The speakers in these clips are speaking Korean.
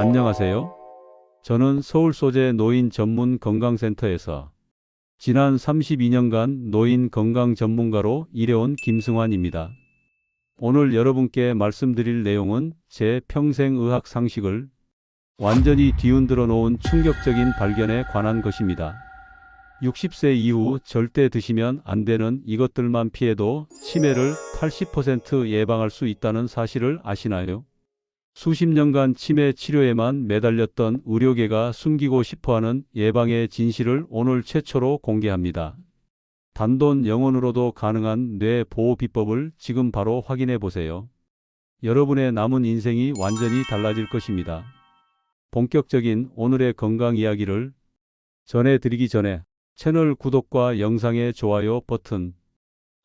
안녕하세요. 저는 서울 소재 노인 전문 건강센터에서 지난 32년간 노인 건강 전문가로 일해온 김승환입니다. 오늘 여러분께 말씀드릴 내용은 제 평생 의학 상식을 완전히 뒤흔들어 놓은 충격적인 발견에 관한 것입니다. 60세 이후 절대 드시면 안 되는 이것들만 피해도 치매를 80% 예방할 수 있다는 사실을 아시나요? 수십 년간 치매 치료에만 매달렸던 의료계가 숨기고 싶어하는 예방의 진실을 오늘 최초로 공개합니다. 단돈 0원으로도 가능한 뇌 보호 비법을 지금 바로 확인해 보세요. 여러분의 남은 인생이 완전히 달라질 것입니다. 본격적인 오늘의 건강 이야기를 전해드리기 전에 채널 구독과 영상의 좋아요 버튼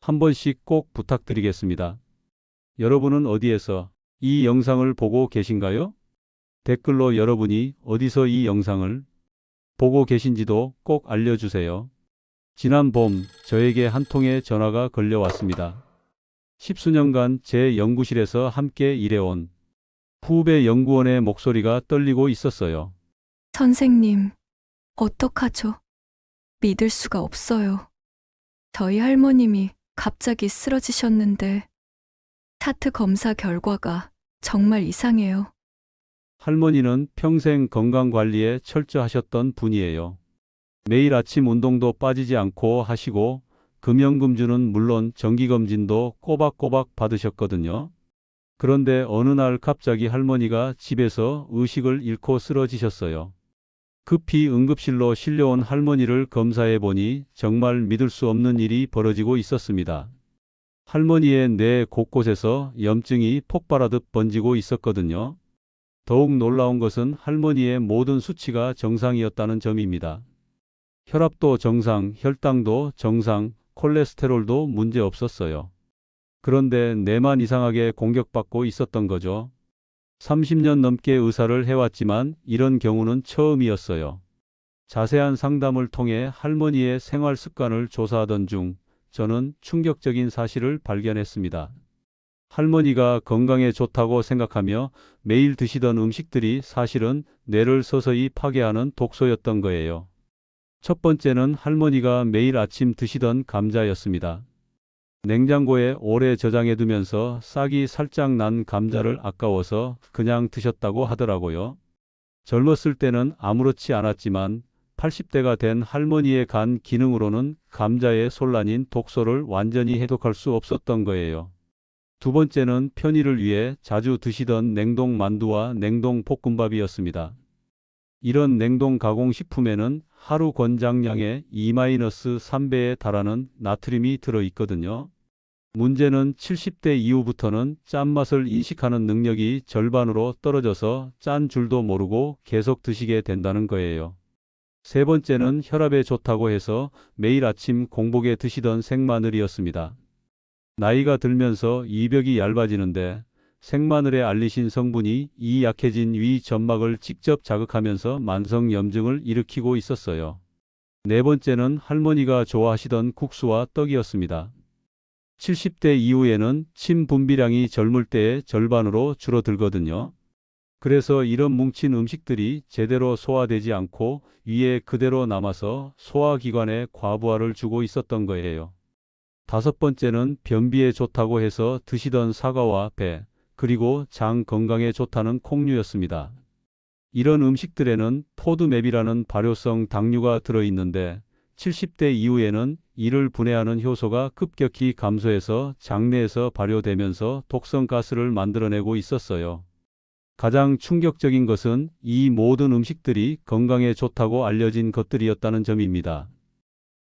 한 번씩 꼭 부탁드리겠습니다. 여러분은 어디에서 이 영상을 보고 계신가요? 댓글로 여러분이 어디서 이 영상을 보고 계신지도 꼭 알려주세요. 지난 봄 저에게 한 통의 전화가 걸려왔습니다. 십수년간 제 연구실에서 함께 일해온 후배 연구원의 목소리가 떨리고 있었어요. 선생님, 어떡하죠? 믿을 수가 없어요. 저희 할머님이 갑자기 쓰러지셨는데 차트 검사 결과가 정말 이상해요. 할머니는 평생 건강관리에 철저하셨던 분이에요. 매일 아침 운동도 빠지지 않고 하시고 금연금주는 물론 정기검진도 꼬박꼬박 받으셨거든요. 그런데 어느 날 갑자기 할머니가 집에서 의식을 잃고 쓰러지셨어요. 급히 응급실로 실려온 할머니를 검사해 보니 정말 믿을 수 없는 일이 벌어지고 있었습니다. 할머니의 뇌 곳곳에서 염증이 폭발하듯 번지고 있었거든요. 더욱 놀라운 것은 할머니의 모든 수치가 정상이었다는 점입니다. 혈압도 정상, 혈당도 정상, 콜레스테롤도 문제 없었어요. 그런데 뇌만 이상하게 공격받고 있었던 거죠. 30년 넘게 의사를 해왔지만 이런 경우는 처음이었어요. 자세한 상담을 통해 할머니의 생활 습관을 조사하던 중 저는 충격적인 사실을 발견했습니다. 할머니가 건강에 좋다고 생각하며 매일 드시던 음식들이 사실은 뇌를 서서히 파괴하는 독소였던 거예요. 첫 번째는 할머니가 매일 아침 드시던 감자였습니다. 냉장고에 오래 저장해 두면서 싹이 살짝 난 감자를 아까워서 그냥 드셨다고 하더라고요. 젊었을 때는 아무렇지 않았지만 80대가 된 할머니의 간 기능으로는 감자의 솔란인 독소를 완전히 해독할 수 없었던 거예요. 두 번째는 편의를 위해 자주 드시던 냉동 만두와 냉동 볶음밥이었습니다. 이런 냉동 가공식품에는 하루 권장량의 2-3배에 달하는 나트륨이 들어있거든요. 문제는 70대 이후부터는 짠맛을 인식하는 능력이 절반으로 떨어져서 짠 줄도 모르고 계속 드시게 된다는 거예요. 세 번째는 혈압에 좋다고 해서 매일 아침 공복에 드시던 생마늘이었습니다. 나이가 들면서 이벽이 얇아지는데 생마늘에 알리신 성분이 이 약해진 위 점막을 직접 자극하면서 만성 염증을 일으키고 있었어요. 네 번째는 할머니가 좋아하시던 국수와 떡이었습니다. 70대 이후에는 침 분비량이 젊을 때의 절반으로 줄어들거든요. 그래서 이런 뭉친 음식들이 제대로 소화되지 않고 위에 그대로 남아서 소화기관에 과부하를 주고 있었던 거예요. 다섯 번째는 변비에 좋다고 해서 드시던 사과와 배, 그리고 장 건강에 좋다는 콩류였습니다. 이런 음식들에는 포드맵이라는 발효성 당류가 들어있는데 70대 이후에는 이를 분해하는 효소가 급격히 감소해서 장내에서 발효되면서 독성가스를 만들어내고 있었어요. 가장 충격적인 것은 이 모든 음식들이 건강에 좋다고 알려진 것들이었다는 점입니다.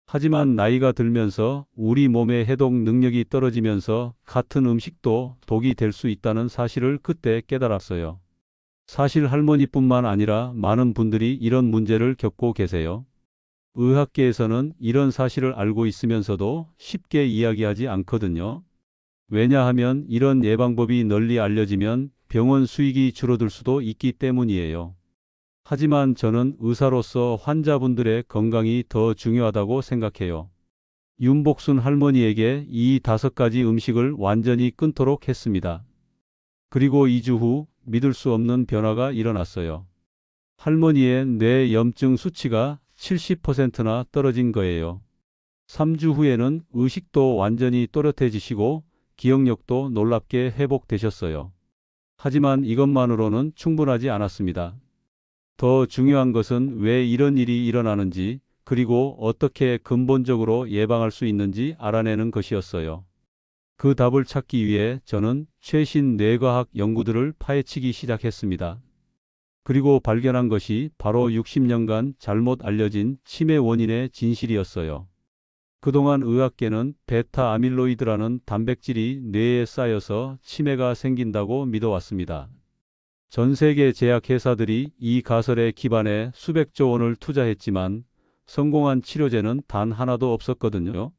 하지만 나이가 들면서 우리 몸의 해독 능력이 떨어지면서 같은 음식도 독이 될 수 있다는 사실을 그때 깨달았어요. 사실 할머니뿐만 아니라 많은 분들이 이런 문제를 겪고 계세요. 의학계에서는 이런 사실을 알고 있으면서도 쉽게 이야기하지 않거든요. 왜냐하면 이런 예방법이 널리 알려지면 병원 수익이 줄어들 수도 있기 때문이에요. 하지만 저는 의사로서 환자분들의 건강이 더 중요하다고 생각해요. 윤복순 할머니에게 이 5가지 음식을 완전히 끊도록 했습니다. 그리고 2주 후 믿을 수 없는 변화가 일어났어요. 할머니의 뇌 염증 수치가 70%나 떨어진 거예요. 3주 후에는 의식도 완전히 또렷해지시고 기억력도 놀랍게 회복되셨어요. 하지만 이것만으로는 충분하지 않았습니다. 더 중요한 것은 왜 이런 일이 일어나는지, 그리고 어떻게 근본적으로 예방할 수 있는지 알아내는 것이었어요. 그 답을 찾기 위해 저는 최신 뇌과학 연구들을 파헤치기 시작했습니다. 그리고 발견한 것이 바로 60년간 잘못 알려진 치매 원인의 진실이었어요. 그동안 의학계는 베타 아밀로이드라는 단백질이 뇌에 쌓여서 치매가 생긴다고 믿어왔습니다. 전 세계 제약회사들이 이 가설에 기반해 수백조 원을 투자했지만 성공한 치료제는 단 하나도 없었거든요.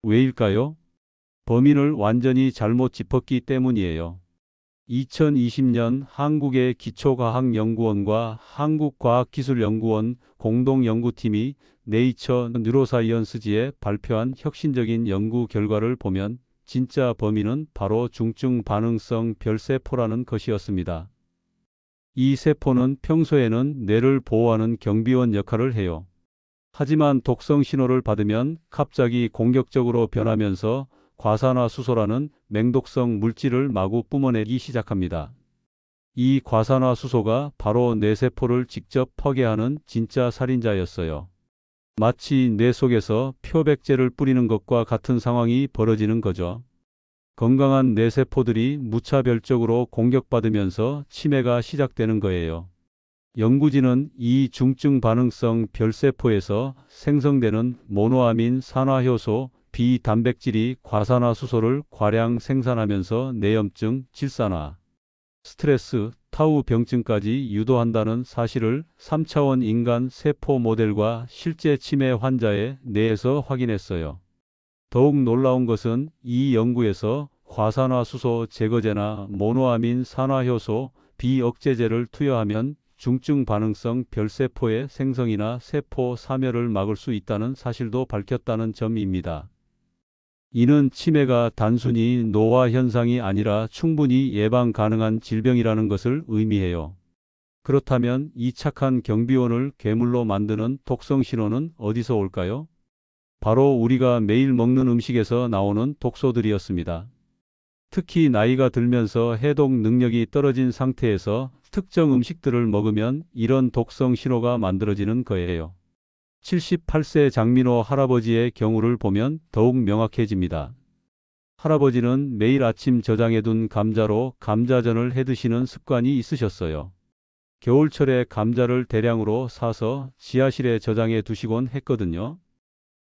왜일까요? 범인을 완전히 잘못 짚었기 때문이에요. 2020년 한국의 기초과학연구원과 한국과학기술연구원 공동연구팀이 네이처 뉴로사이언스지에 발표한 혁신적인 연구 결과를 보면 진짜 범인은 바로 중증 반응성 별세포라는 것이었습니다. 이 세포는 평소에는 뇌를 보호하는 경비원 역할을 해요. 하지만 독성 신호를 받으면 갑자기 공격적으로 변하면서 과산화수소라는 맹독성 물질을 마구 뿜어내기 시작합니다. 이 과산화수소가 바로 뇌세포를 직접 파괴하는 진짜 살인자였어요. 마치 뇌 속에서 표백제를 뿌리는 것과 같은 상황이 벌어지는 거죠. 건강한 뇌세포들이 무차별적으로 공격받으면서 치매가 시작되는 거예요. 연구진은 이 중증 반응성 별세포에서 생성되는 모노아민 산화효소 비단백질이 과산화수소를 과량 생산하면서 뇌염증, 질산화, 스트레스, 타우 병증까지 유도한다는 사실을 3차원 인간 세포 모델과 실제 치매 환자의 뇌에서 확인했어요. 더욱 놀라운 것은 이 연구에서 과산화수소 제거제나 모노아민 산화효소 비억제제를 투여하면 중증 반응성 별세포의 생성이나 세포 사멸을 막을 수 있다는 사실도 밝혔다는 점입니다. 이는 치매가 단순히 노화 현상이 아니라 충분히 예방 가능한 질병이라는 것을 의미해요. 그렇다면 이 착한 경비원을 괴물로 만드는 독성 신호는 어디서 올까요? 바로 우리가 매일 먹는 음식에서 나오는 독소들이었습니다. 특히 나이가 들면서 해독 능력이 떨어진 상태에서 특정 음식들을 먹으면 이런 독성 신호가 만들어지는 거예요. 78세 장민호 할아버지의 경우를 보면 더욱 명확해집니다. 할아버지는 매일 아침 저장해둔 감자로 감자전을 해드시는 습관이 있으셨어요. 겨울철에 감자를 대량으로 사서 지하실에 저장해 두시곤 했거든요.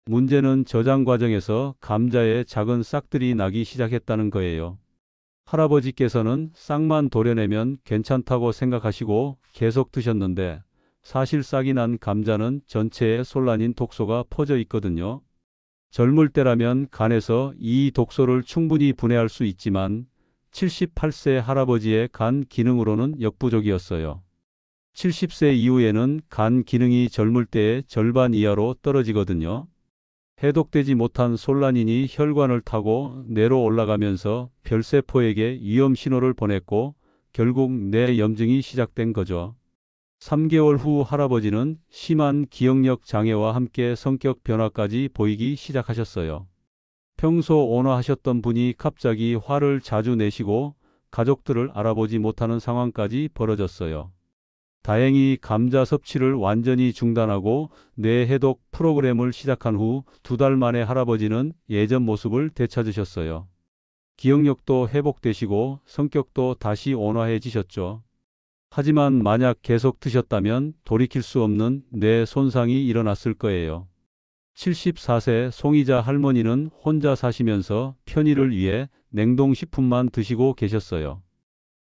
문제는 저장 과정에서 감자에 작은 싹들이 나기 시작했다는 거예요. 할아버지께서는 싹만 도려내면 괜찮다고 생각하시고 계속 드셨는데 사실 싹이 난 감자는 전체에 솔라닌 독소가 퍼져 있거든요. 젊을 때라면 간에서 이 독소를 충분히 분해할 수 있지만 78세 할아버지의 간 기능으로는 역부족이었어요. 70세 이후에는 간 기능이 젊을 때의 절반 이하로 떨어지거든요. 해독되지 못한 솔라닌이 혈관을 타고 뇌로 올라가면서 별세포에게 위험 신호를 보냈고 결국 뇌 염증이 시작된 거죠. 3개월 후 할아버지는 심한 기억력 장애와 함께 성격 변화까지 보이기 시작하셨어요. 평소 온화하셨던 분이 갑자기 화를 자주 내시고 가족들을 알아보지 못하는 상황까지 벌어졌어요. 다행히 감자 섭취를 완전히 중단하고 뇌 해독 프로그램을 시작한 후 2달 만에 할아버지는 예전 모습을 되찾으셨어요. 기억력도 회복되시고 성격도 다시 온화해지셨죠. 하지만 만약 계속 드셨다면 돌이킬 수 없는 뇌 손상이 일어났을 거예요. 74세 송이자 할머니는 혼자 사시면서 편의를 위해 냉동식품만 드시고 계셨어요.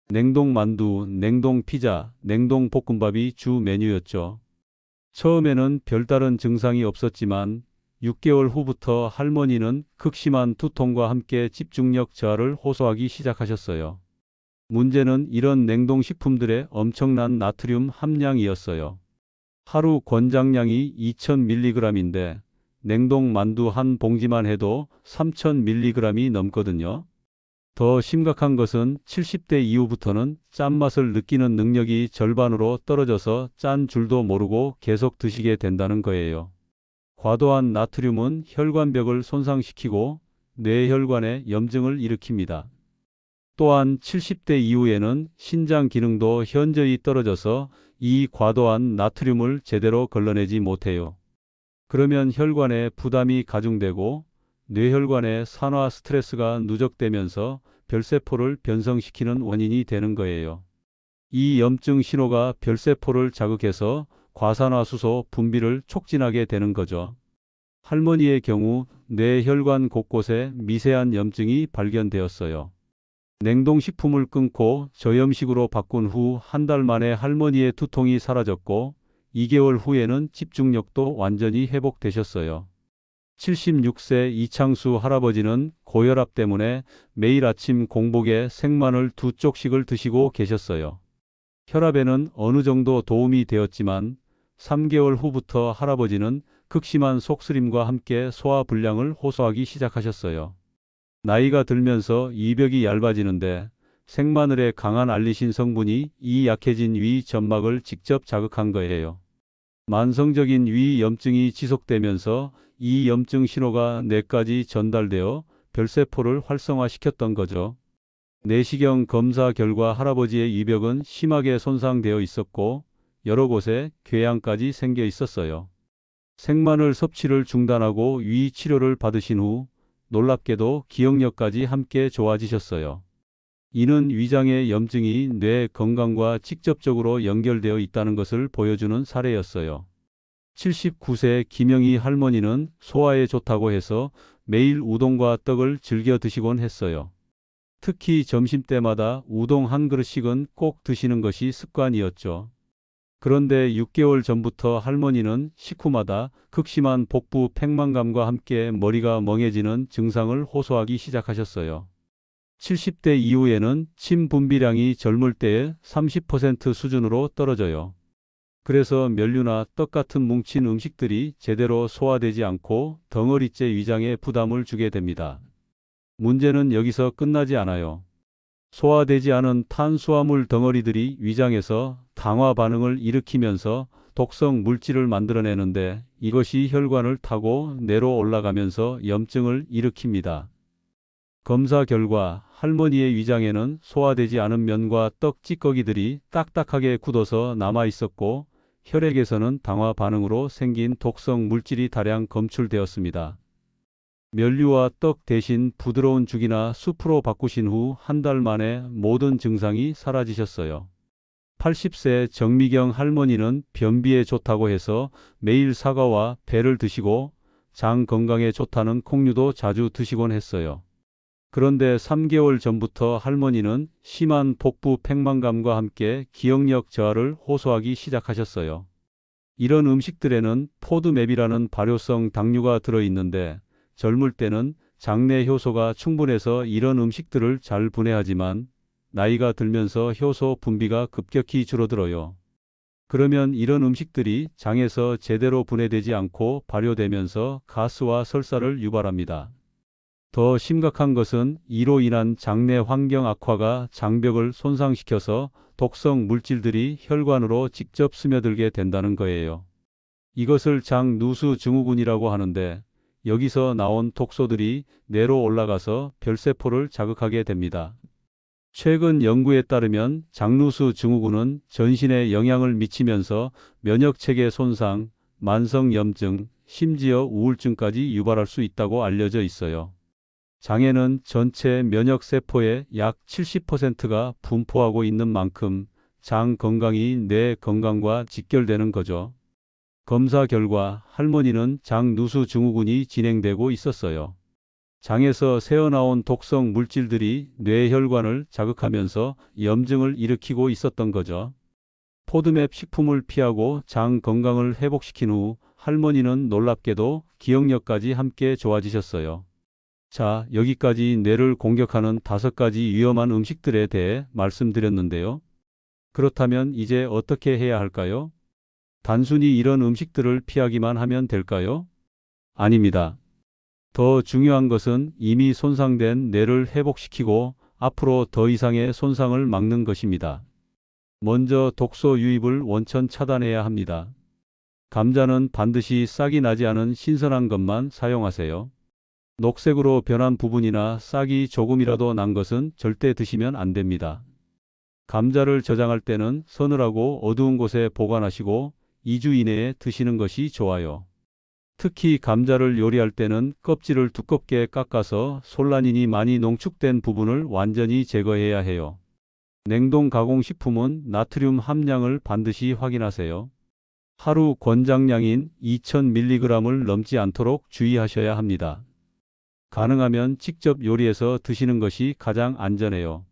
냉동 만두, 냉동 피자, 냉동 볶음밥이 주 메뉴였죠. 처음에는 별다른 증상이 없었지만 6개월 후부터 할머니는 극심한 두통과 함께 집중력 저하를 호소하기 시작하셨어요. 문제는 이런 냉동식품들의 엄청난 나트륨 함량이었어요. 하루 권장량이 2000mg인데 냉동 만두 한 봉지만 해도 3000mg이 넘거든요. 더 심각한 것은 70대 이후부터는 짠맛을 느끼는 능력이 절반으로 떨어져서 짠 줄도 모르고 계속 드시게 된다는 거예요. 과도한 나트륨은 혈관벽을 손상시키고 뇌혈관에 염증을 일으킵니다. 또한 70대 이후에는 신장 기능도 현저히 떨어져서 이 과도한 나트륨을 제대로 걸러내지 못해요. 그러면 혈관에 부담이 가중되고 뇌혈관에 산화 스트레스가 누적되면서 별세포를 변성시키는 원인이 되는 거예요. 이 염증 신호가 별세포를 자극해서 과산화수소 분비를 촉진하게 되는 거죠. 할머니의 경우 뇌혈관 곳곳에 미세한 염증이 발견되었어요. 냉동식품을 끊고 저염식으로 바꾼 후 한 달 만에 할머니의 두통이 사라졌고 2개월 후에는 집중력도 완전히 회복되셨어요. 76세 이창수 할아버지는 고혈압 때문에 매일 아침 공복에 생마늘 2쪽씩을 드시고 계셨어요. 혈압에는 어느 정도 도움이 되었지만 3개월 후부터 할아버지는 극심한 속쓰림과 함께 소화불량을 호소하기 시작하셨어요. 나이가 들면서 이벽이 얇아지는데 생마늘의 강한 알리신 성분이 이 약해진 위 점막을 직접 자극한 거예요. 만성적인 위 염증이 지속되면서 이 염증 신호가 뇌까지 전달되어 별세포를 활성화시켰던 거죠. 내시경 검사 결과 할아버지의 이벽은 심하게 손상되어 있었고 여러 곳에 궤양까지 생겨 있었어요. 생마늘 섭취를 중단하고 위 치료를 받으신 후 놀랍게도 기억력까지 함께 좋아지셨어요. 이는 위장의 염증이 뇌 건강과 직접적으로 연결되어 있다는 것을 보여주는 사례였어요. 79세 김영희 할머니는 소화에 좋다고 해서 매일 우동과 떡을 즐겨 드시곤 했어요. 특히 점심때마다 우동 한 그릇씩은 꼭 드시는 것이 습관이었죠. 그런데 6개월 전부터 할머니는 식후마다 극심한 복부 팽만감과 함께 머리가 멍해지는 증상을 호소하기 시작하셨어요. 70대 이후에는 침 분비량이 젊을 때의 30% 수준으로 떨어져요. 그래서 면류나 떡 같은 뭉친 음식들이 제대로 소화되지 않고 덩어리째 위장에 부담을 주게 됩니다. 문제는 여기서 끝나지 않아요. 소화되지 않은 탄수화물 덩어리들이 위장에서 당화 반응을 일으키면서 독성 물질을 만들어내는데 이것이 혈관을 타고 뇌로 올라가면서 염증을 일으킵니다. 검사 결과 할머니의 위장에는 소화되지 않은 면과 떡 찌꺼기들이 딱딱하게 굳어서 남아 있었고 혈액에서는 당화 반응으로 생긴 독성 물질이 다량 검출되었습니다. 면류와 떡 대신 부드러운 죽이나 숲으로 바꾸신 후 한 달 만에 모든 증상이 사라지셨어요. 80세 정미경 할머니는 변비에 좋다고 해서 매일 사과와 배를 드시고 장 건강에 좋다는 콩류도 자주 드시곤 했어요. 그런데 3개월 전부터 할머니는 심한 복부 팽만감과 함께 기억력 저하를 호소하기 시작하셨어요. 이런 음식들에는 포드맵이라는 발효성 당류가 들어있는데 젊을 때는 장내 효소가 충분해서 이런 음식들을 잘 분해하지만 나이가 들면서 효소 분비가 급격히 줄어들어요. 그러면 이런 음식들이 장에서 제대로 분해되지 않고 발효되면서 가스와 설사를 유발합니다. 더 심각한 것은 이로 인한 장내 환경 악화가 장벽을 손상시켜서 독성 물질들이 혈관으로 직접 스며들게 된다는 거예요. 이것을 장누수 증후군이라고 하는데 여기서 나온 독소들이 뇌로 올라가서 별세포를 자극하게 됩니다. 최근 연구에 따르면 장누수 증후군은 전신에 영향을 미치면서 면역체계 손상, 만성염증, 심지어 우울증까지 유발할 수 있다고 알려져 있어요. 장에는 전체 면역세포의 약 70%가 분포하고 있는 만큼 장 건강이 뇌 건강과 직결되는 거죠. 검사 결과 할머니는 장누수 증후군이 진행되고 있었어요. 장에서 새어나온 독성 물질들이 뇌혈관을 자극하면서 염증을 일으키고 있었던 거죠. 포드맵 식품을 피하고 장 건강을 회복시킨 후 할머니는 놀랍게도 기억력까지 함께 좋아지셨어요. 자, 여기까지 뇌를 공격하는 5가지 위험한 음식들에 대해 말씀드렸는데요. 그렇다면 이제 어떻게 해야 할까요? 단순히 이런 음식들을 피하기만 하면 될까요? 아닙니다. 더 중요한 것은 이미 손상된 뇌를 회복시키고 앞으로 더 이상의 손상을 막는 것입니다. 먼저 독소 유입을 원천 차단해야 합니다. 감자는 반드시 싹이 나지 않은 신선한 것만 사용하세요. 녹색으로 변한 부분이나 싹이 조금이라도 난 것은 절대 드시면 안 됩니다. 감자를 저장할 때는 서늘하고 어두운 곳에 보관하시고 2주 이내에 드시는 것이 좋아요. 특히 감자를 요리할 때는 껍질을 두껍게 깎아서 솔라닌이 많이 농축된 부분을 완전히 제거해야 해요. 냉동 가공식품은 나트륨 함량을 반드시 확인하세요. 하루 권장량인 2000mg을 넘지 않도록 주의하셔야 합니다. 가능하면 직접 요리해서 드시는 것이 가장 안전해요.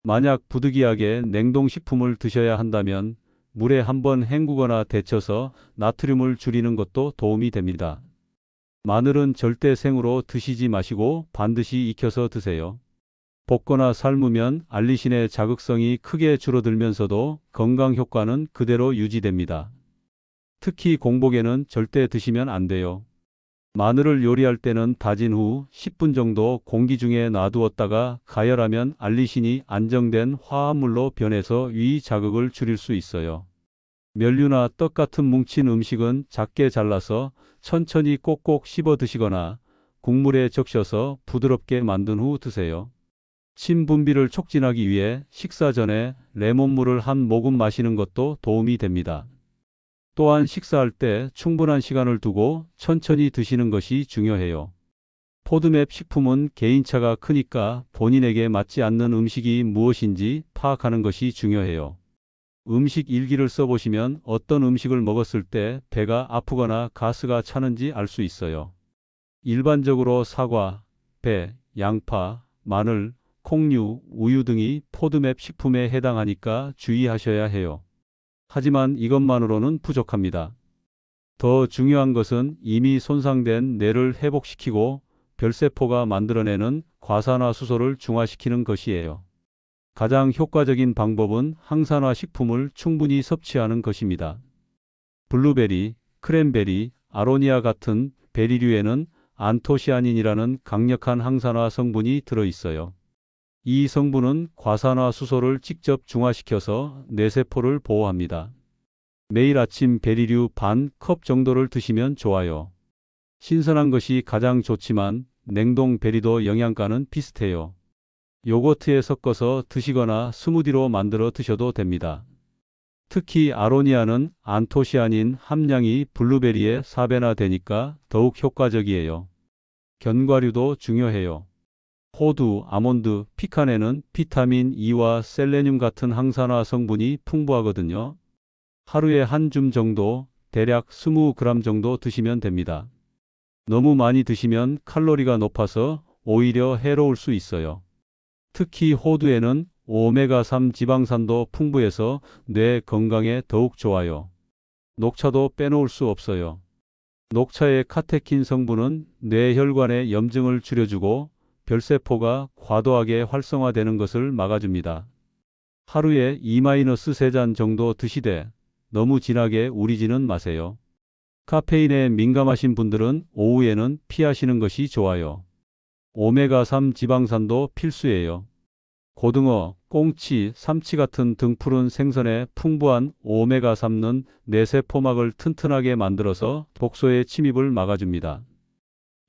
만약 부득이하게 냉동식품을 드셔야 한다면 물에 한번 헹구거나 데쳐서 나트륨을 줄이는 것도 도움이 됩니다. 마늘은 절대 생으로 드시지 마시고 반드시 익혀서 드세요. 볶거나 삶으면 알리신의 자극성이 크게 줄어들면서도 건강 효과는 그대로 유지됩니다. 특히 공복에는 절대 드시면 안 돼요. 마늘을 요리할 때는 다진 후 10분 정도 공기 중에 놔두었다가 가열하면 알리신이 안정된 화합물로 변해서 위 자극을 줄일 수 있어요. 면류나 떡 같은 뭉친 음식은 작게 잘라서 천천히 꼭꼭 씹어 드시거나 국물에 적셔서 부드럽게 만든 후 드세요. 침 분비를 촉진하기 위해 식사 전에 레몬물을 한 모금 마시는 것도 도움이 됩니다. 또한 식사할 때 충분한 시간을 두고 천천히 드시는 것이 중요해요. 포드맵 식품은 개인차가 크니까 본인에게 맞지 않는 음식이 무엇인지 파악하는 것이 중요해요. 음식 일기를 써보시면 어떤 음식을 먹었을 때 배가 아프거나 가스가 차는지 알 수 있어요. 일반적으로 사과, 배, 양파, 마늘, 콩류, 우유 등이 포드맵 식품에 해당하니까 주의하셔야 해요. 하지만 이것만으로는 부족합니다. 더 중요한 것은 이미 손상된 뇌를 회복시키고 별세포가 만들어내는 과산화수소를 중화시키는 것이에요. 가장 효과적인 방법은 항산화 식품을 충분히 섭취하는 것입니다. 블루베리, 크랜베리, 아로니아 같은 베리류에는 안토시아닌이라는 강력한 항산화 성분이 들어있어요. 이 성분은 과산화수소를 직접 중화시켜서 뇌세포를 보호합니다. 매일 아침 베리류 반 컵 정도를 드시면 좋아요. 신선한 것이 가장 좋지만 냉동 베리도 영양가는 비슷해요. 요거트에 섞어서 드시거나 스무디로 만들어 드셔도 됩니다. 특히 아로니아는 안토시아닌 함량이 블루베리의 4배나 되니까 더욱 효과적이에요. 견과류도 중요해요. 호두, 아몬드, 피칸에는 비타민 E와 셀레늄 같은 항산화 성분이 풍부하거든요. 하루에 한 줌 정도, 대략 20g 정도 드시면 됩니다. 너무 많이 드시면 칼로리가 높아서 오히려 해로울 수 있어요. 특히 호두에는 오메가3 지방산도 풍부해서 뇌 건강에 더욱 좋아요. 녹차도 빼놓을 수 없어요. 녹차의 카테킨 성분은 뇌혈관의 염증을 줄여주고 별세포가 과도하게 활성화되는 것을 막아줍니다. 하루에 2-3잔 정도 드시되 너무 진하게 우리지는 마세요. 카페인에 민감하신 분들은 오후에는 피하시는 것이 좋아요. 오메가3 지방산도 필수예요. 고등어, 꽁치, 삼치 같은 등푸른 생선에 풍부한 오메가3는 뇌세포막을 튼튼하게 만들어서 독소의 침입을 막아줍니다.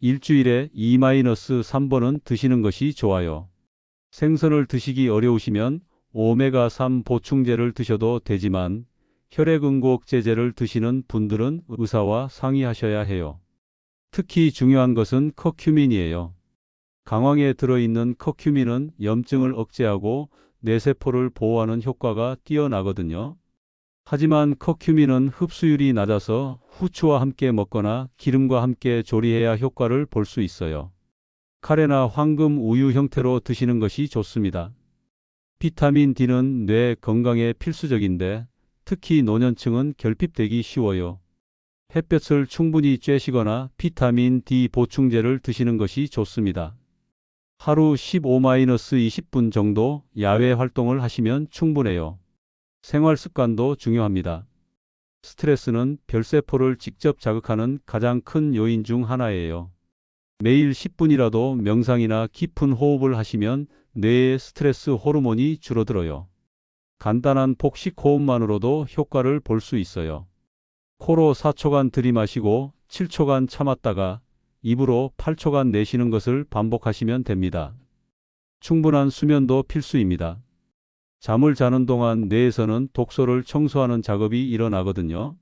일주일에 2-3번은 드시는 것이 좋아요. 생선을 드시기 어려우시면 오메가3 보충제를 드셔도 되지만 혈액응고억제제를 드시는 분들은 의사와 상의하셔야 해요. 특히 중요한 것은 커큐민이에요. 강황에 들어있는 커큐민은 염증을 억제하고 뇌세포를 보호하는 효과가 뛰어나거든요. 하지만 커큐민은 흡수율이 낮아서 후추와 함께 먹거나 기름과 함께 조리해야 효과를 볼 수 있어요. 카레나 황금 우유 형태로 드시는 것이 좋습니다. 비타민 D는 뇌 건강에 필수적인데 특히 노년층은 결핍되기 쉬워요. 햇볕을 충분히 쬐시거나 비타민 D 보충제를 드시는 것이 좋습니다. 하루 15-20분 정도 야외 활동을 하시면 충분해요. 생활 습관도 중요합니다. 스트레스는 별세포를 직접 자극하는 가장 큰 요인 중 하나예요. 매일 10분이라도 명상이나 깊은 호흡을 하시면 뇌의 스트레스 호르몬이 줄어들어요. 간단한 복식 호흡만으로도 효과를 볼 수 있어요. 코로 4초간 들이마시고 7초간 참았다가 입으로 8초간 내쉬는 것을 반복하시면 됩니다. 충분한 수면도 필수입니다. 잠을 자는 동안 뇌에서는 독소를 청소하는 작업이 일어나거든요.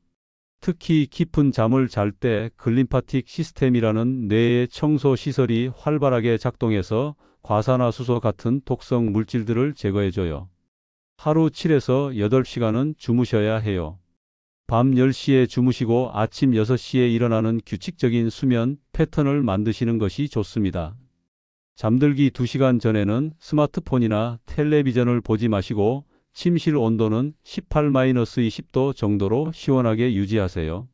특히 깊은 잠을 잘 때 글림파틱 시스템이라는 뇌의 청소 시설이 활발하게 작동해서 과산화수소 같은 독성 물질들을 제거해줘요. 하루 7에서 8시간은 주무셔야 해요. 밤 10시에 주무시고 아침 6시에 일어나는 규칙적인 수면 패턴을 만드시는 것이 좋습니다. 잠들기 2시간 전에는 스마트폰이나 텔레비전을 보지 마시고 침실 온도는 18-20도 정도로 시원하게 유지하세요.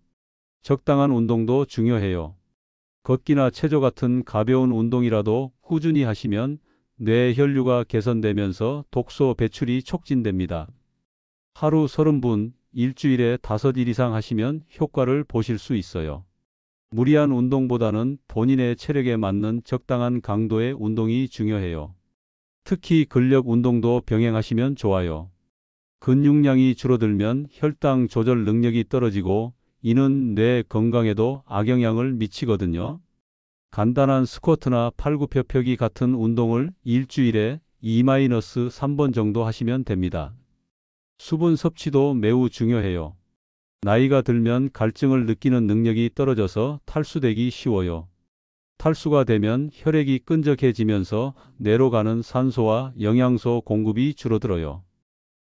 적당한 운동도 중요해요. 걷기나 체조 같은 가벼운 운동이라도 꾸준히 하시면 뇌 혈류가 개선되면서 독소 배출이 촉진됩니다. 하루 30분, 일주일에 5일 이상 하시면 효과를 보실 수 있어요. 무리한 운동보다는 본인의 체력에 맞는 적당한 강도의 운동이 중요해요. 특히 근력 운동도 병행하시면 좋아요. 근육량이 줄어들면 혈당 조절 능력이 떨어지고 이는 뇌 건강에도 악영향을 미치거든요. 간단한 스쿼트나 팔굽혀펴기 같은 운동을 일주일에 2-3번 정도 하시면 됩니다. 수분 섭취도 매우 중요해요. 나이가 들면 갈증을 느끼는 능력이 떨어져서 탈수되기 쉬워요. 탈수가 되면 혈액이 끈적해지면서 뇌로 가는 산소와 영양소 공급이 줄어들어요.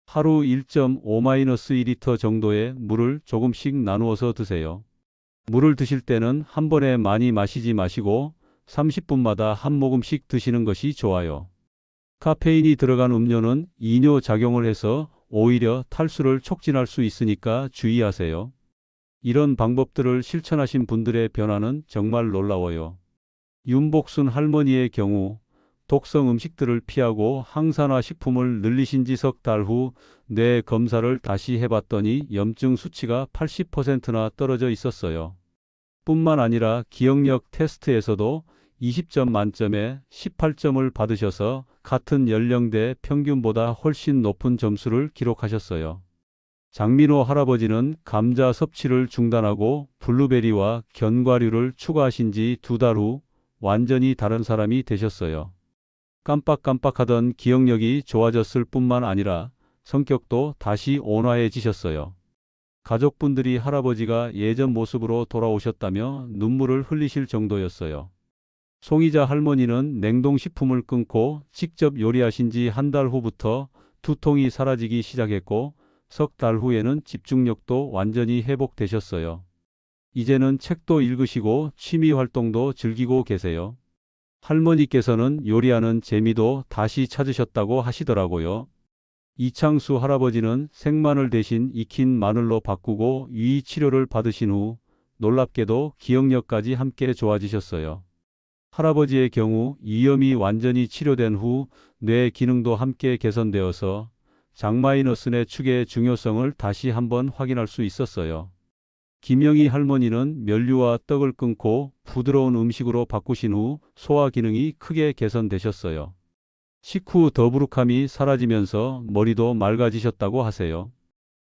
하루 1.5-2리터 정도의 물을 조금씩 나누어서 드세요. 물을 드실 때는 한 번에 많이 마시지 마시고 30분마다 한 모금씩 드시는 것이 좋아요. 카페인이 들어간 음료는 이뇨 작용을 해서 오히려 탈수를 촉진할 수 있으니까 주의하세요. 이런 방법들을 실천하신 분들의 변화는 정말 놀라워요. 윤복순 할머니의 경우 독성 음식들을 피하고 항산화 식품을 늘리신 지 석 달 후 뇌 검사를 다시 해봤더니 염증 수치가 80%나 떨어져 있었어요. 뿐만 아니라 기억력 테스트에서도 20점 만점에 18점을 받으셔서 같은 연령대 평균보다 훨씬 높은 점수를 기록하셨어요. 장민호 할아버지는 감자 섭취를 중단하고 블루베리와 견과류를 추가하신 지 2달 후 완전히 다른 사람이 되셨어요. 깜빡깜빡하던 기억력이 좋아졌을 뿐만 아니라 성격도 다시 온화해지셨어요. 가족분들이 할아버지가 예전 모습으로 돌아오셨다며 눈물을 흘리실 정도였어요. 송이자 할머니는 냉동식품을 끊고 직접 요리하신 지 한 달 후부터 두통이 사라지기 시작했고 석 달 후에는 집중력도 완전히 회복되셨어요. 이제는 책도 읽으시고 취미 활동도 즐기고 계세요. 할머니께서는 요리하는 재미도 다시 찾으셨다고 하시더라고요. 이창수 할아버지는 생마늘 대신 익힌 마늘로 바꾸고 유의 치료를 받으신 후 놀랍게도 기억력까지 함께 좋아지셨어요. 할아버지의 경우 위염이 완전히 치료된 후 뇌 기능도 함께 개선되어서 장마이너스의 축의 중요성을 다시 한번 확인할 수 있었어요. 김영희 할머니는 면류와 떡을 끊고 부드러운 음식으로 바꾸신 후 소화 기능이 크게 개선되셨어요. 식후 더부룩함이 사라지면서 머리도 맑아지셨다고 하세요.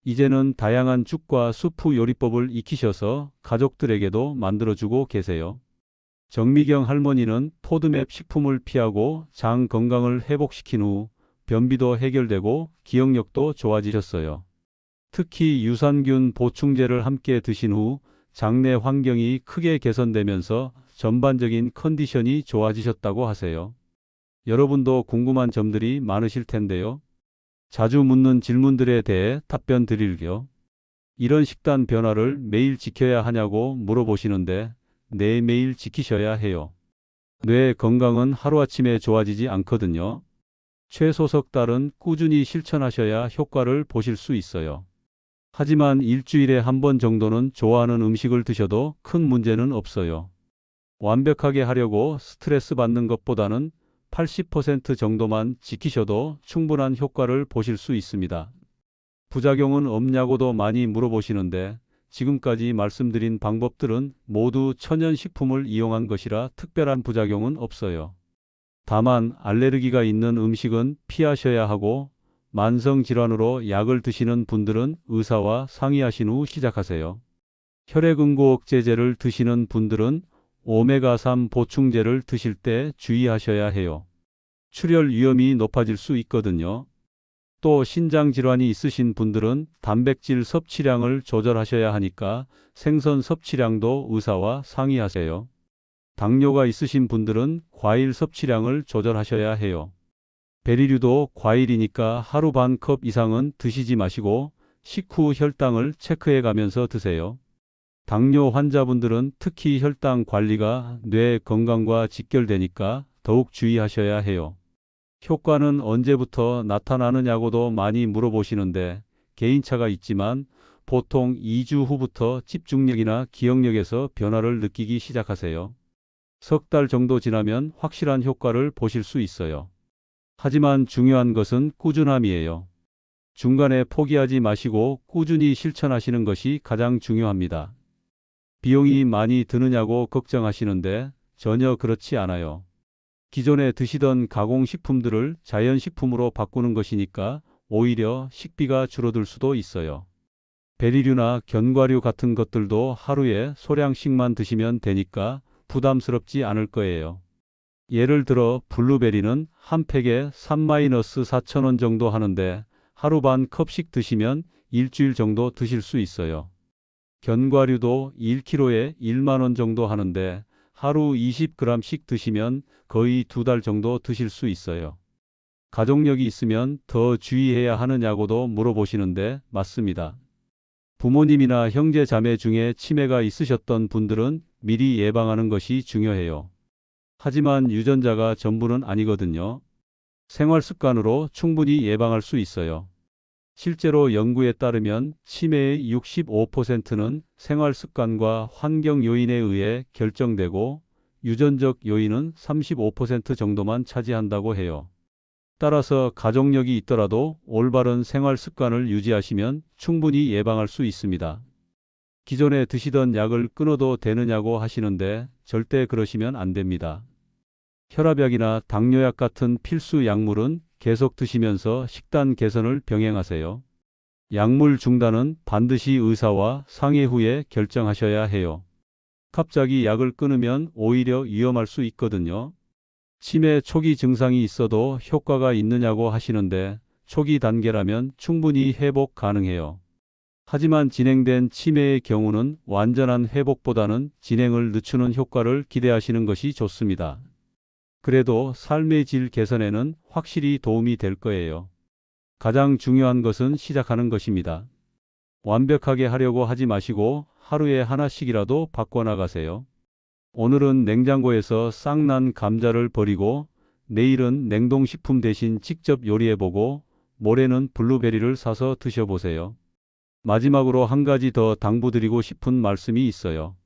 이제는 다양한 죽과 수프 요리법을 익히셔서 가족들에게도 만들어주고 계세요. 정미경 할머니는 포드맵 식품을 피하고 장 건강을 회복시킨 후 변비도 해결되고 기억력도 좋아지셨어요. 특히 유산균 보충제를 함께 드신 후 장내 환경이 크게 개선되면서 전반적인 컨디션이 좋아지셨다고 하세요. 여러분도 궁금한 점들이 많으실 텐데요. 자주 묻는 질문들에 대해 답변 드릴게요. 이런 식단 변화를 매일 지켜야 하냐고 물어보시는데 네, 매일 지키셔야 해요. 뇌 건강은 하루아침에 좋아지지 않거든요. 최소 석 달은 꾸준히 실천하셔야 효과를 보실 수 있어요. 하지만 일주일에 한 번 정도는 좋아하는 음식을 드셔도 큰 문제는 없어요. 완벽하게 하려고 스트레스 받는 것보다는 80% 정도만 지키셔도 충분한 효과를 보실 수 있습니다. 부작용은 없냐고도 많이 물어보시는데 지금까지 말씀드린 방법들은 모두 천연식품을 이용한 것이라 특별한 부작용은 없어요. 다만 알레르기가 있는 음식은 피하셔야 하고 만성 질환으로 약을 드시는 분들은 의사와 상의하신 후 시작하세요. 혈액응고 억제제를 드시는 분들은 오메가3 보충제를 드실 때 주의하셔야 해요. 출혈 위험이 높아질 수 있거든요. 또 신장 질환이 있으신 분들은 단백질 섭취량을 조절하셔야 하니까 생선 섭취량도 의사와 상의하세요. 당뇨가 있으신 분들은 과일 섭취량을 조절하셔야 해요. 베리류도 과일이니까 하루 반 컵 이상은 드시지 마시고 식후 혈당을 체크해 가면서 드세요. 당뇨 환자분들은 특히 혈당 관리가 뇌 건강과 직결되니까 더욱 주의하셔야 해요. 효과는 언제부터 나타나느냐고도 많이 물어보시는데 개인차가 있지만 보통 2주 후부터 집중력이나 기억력에서 변화를 느끼기 시작하세요. 석 달 정도 지나면 확실한 효과를 보실 수 있어요. 하지만 중요한 것은 꾸준함이에요. 중간에 포기하지 마시고 꾸준히 실천하시는 것이 가장 중요합니다. 비용이 많이 드느냐고 걱정하시는데 전혀 그렇지 않아요. 기존에 드시던 가공식품들을 자연식품으로 바꾸는 것이니까 오히려 식비가 줄어들 수도 있어요. 베리류나 견과류 같은 것들도 하루에 소량씩만 드시면 되니까 부담스럽지 않을 거예요. 예를 들어 블루베리는 한 팩에 3-4,000원 정도 하는데 하루 반 컵씩 드시면 일주일 정도 드실 수 있어요. 견과류도 1kg에 1만 원 정도 하는데 하루 20g씩 드시면 거의 2달 정도 드실 수 있어요. 가족력이 있으면 더 주의해야 하느냐고도 물어보시는데 맞습니다. 부모님이나 형제 자매 중에 치매가 있으셨던 분들은 미리 예방하는 것이 중요해요. 하지만 유전자가 전부는 아니거든요. 생활 습관으로 충분히 예방할 수 있어요. 실제로 연구에 따르면 치매의 65%는 생활 습관과 환경 요인에 의해 결정되고 유전적 요인은 35% 정도만 차지한다고 해요. 따라서 가족력이 있더라도 올바른 생활 습관을 유지하시면 충분히 예방할 수 있습니다. 기존에 드시던 약을 끊어도 되느냐고 하시는데 절대 그러시면 안 됩니다. 혈압약이나 당뇨약 같은 필수 약물은 계속 드시면서 식단 개선을 병행하세요. 약물 중단은 반드시 의사와 상의 후에 결정하셔야 해요. 갑자기 약을 끊으면 오히려 위험할 수 있거든요. 치매 초기 증상이 있어도 효과가 있느냐고 하시는데 초기 단계라면 충분히 회복 가능해요. 하지만 진행된 치매의 경우는 완전한 회복보다는 진행을 늦추는 효과를 기대하시는 것이 좋습니다. 그래도 삶의 질 개선에는 확실히 도움이 될 거예요. 가장 중요한 것은 시작하는 것입니다. 완벽하게 하려고 하지 마시고 하루에 하나씩이라도 바꿔나가세요. 오늘은 냉장고에서 싹난 감자를 버리고 내일은 냉동식품 대신 직접 요리해보고 모레는 블루베리를 사서 드셔보세요. 마지막으로 한 가지 더 당부드리고 싶은 말씀이 있어요.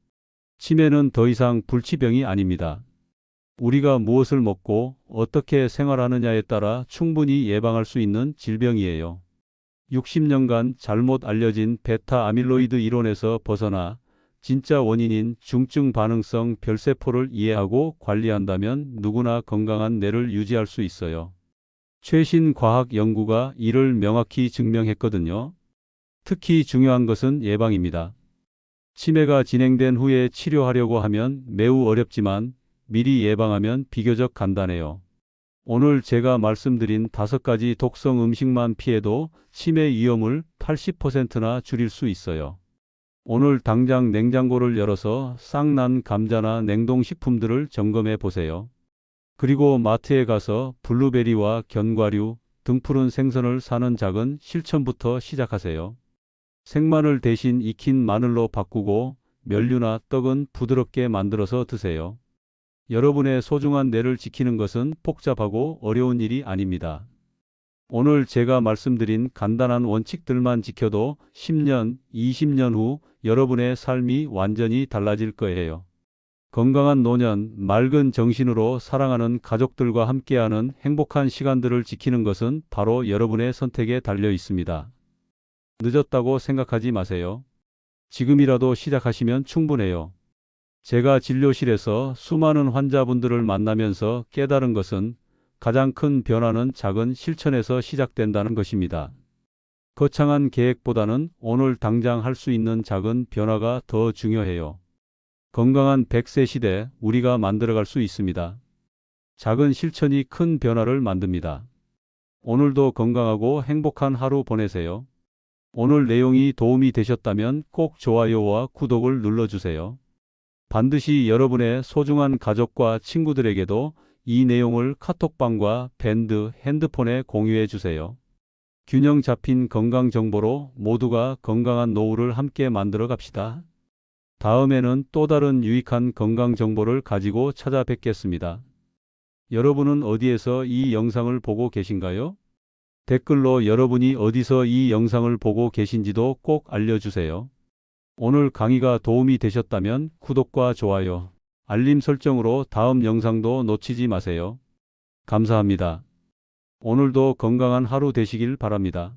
치매는 더 이상 불치병이 아닙니다. 우리가 무엇을 먹고 어떻게 생활하느냐에 따라 충분히 예방할 수 있는 질병이에요. 60년간 잘못 알려진 베타 아밀로이드 이론에서 벗어나 진짜 원인인 중증 반응성 별세포를 이해하고 관리한다면 누구나 건강한 뇌를 유지할 수 있어요. 최신 과학 연구가 이를 명확히 증명했거든요. 특히 중요한 것은 예방입니다. 치매가 진행된 후에 치료하려고 하면 매우 어렵지만 미리 예방하면 비교적 간단해요. 오늘 제가 말씀드린 5가지 독성 음식만 피해도 치매 위험을 80%나 줄일 수 있어요. 오늘 당장 냉장고를 열어서 싹난 감자나 냉동식품들을 점검해 보세요. 그리고 마트에 가서 블루베리와 견과류, 등푸른 생선을 사는 작은 실천부터 시작하세요. 생마늘 대신 익힌 마늘로 바꾸고 면류나 떡은 부드럽게 만들어서 드세요. 여러분의 소중한 뇌를 지키는 것은 복잡하고 어려운 일이 아닙니다. 오늘 제가 말씀드린 간단한 원칙들만 지켜도 10년, 20년 후 여러분의 삶이 완전히 달라질 거예요. 건강한 노년, 맑은 정신으로 사랑하는 가족들과 함께하는 행복한 시간들을 지키는 것은 바로 여러분의 선택에 달려 있습니다. 늦었다고 생각하지 마세요. 지금이라도 시작하시면 충분해요. 제가 진료실에서 수많은 환자분들을 만나면서 깨달은 것은 가장 큰 변화는 작은 실천에서 시작된다는 것입니다. 거창한 계획보다는 오늘 당장 할 수 있는 작은 변화가 더 중요해요. 건강한 100세 시대 우리가 만들어갈 수 있습니다. 작은 실천이 큰 변화를 만듭니다. 오늘도 건강하고 행복한 하루 보내세요. 오늘 내용이 도움이 되셨다면 꼭 좋아요와 구독을 눌러주세요. 반드시 여러분의 소중한 가족과 친구들에게도 이 내용을 카톡방과 밴드, 핸드폰에 공유해 주세요. 균형 잡힌 건강 정보로 모두가 건강한 노후를 함께 만들어 갑시다. 다음에는 또 다른 유익한 건강 정보를 가지고 찾아뵙겠습니다. 여러분은 어디에서 이 영상을 보고 계신가요? 댓글로 여러분이 어디서 이 영상을 보고 계신지도 꼭 알려주세요. 오늘 강의가 도움이 되셨다면 구독과 좋아요, 알림 설정으로 다음 영상도 놓치지 마세요. 감사합니다. 오늘도 건강한 하루 되시길 바랍니다.